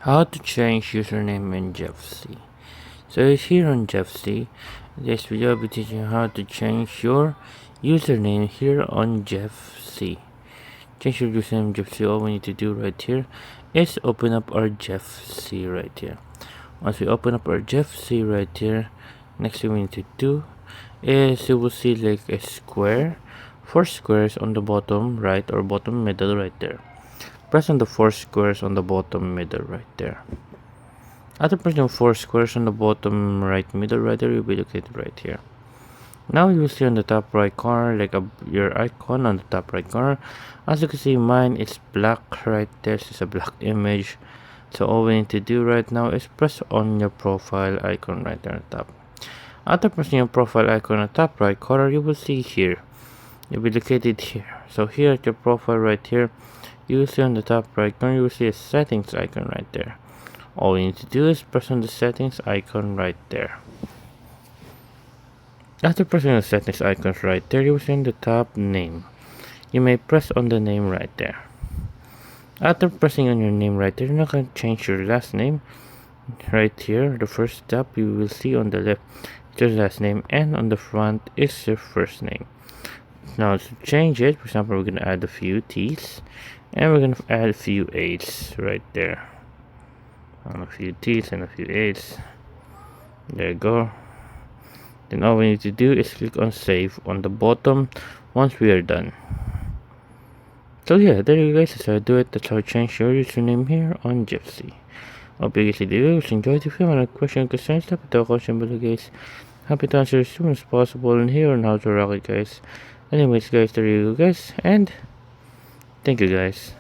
How to change username in Jiffcy. So here on Jiffcy, this video will be teaching you how to change your username here on Jiffcy. Change your username in Jiffcy. All we need to do right here is open up our Jiffcy right here. Once we open up our Jiffcy right here, next thing we need to do is you will see like a square, 4 squares on the bottom right or bottom middle right there. Press on the 4 squares on the bottom middle right there. After pressing 4 squares on the bottom right middle right there, you'll be located right here. Now you will see on the top right corner like your icon on the top right corner. As you can see, mine is black right there. This is a black image. So all we need to do right now is press on your profile icon right there on the top. After pressing your profile icon on the top right corner, you will see here. You'll be located here. So here at your profile right here, you will see on the top right corner, you will see a settings icon right there. All you need to do is press on the settings icon right there. After pressing the settings icons right there, you will see on the top name. You may press on the name right there. After pressing on your name right there, you're not going to change your last name. Right here, the first step you will see on the left is your last name, and on the front is your first name. Now to change it, for example, we're going to add a few T's and we're going to add a few A's right there. A few T's and a few A's. There you go. Then all we need to do is click on save on the bottom once we are done. So yeah, there you guys. That's how I do it. That's how I change your username here on Jiffcy. Hope you guys enjoyed. If you have any questions or concerns, let me know question below, guys. Happy to answer as soon as possible and here on how to rock it, guys. Anyways, guys, there you go, guys, and thank you, guys.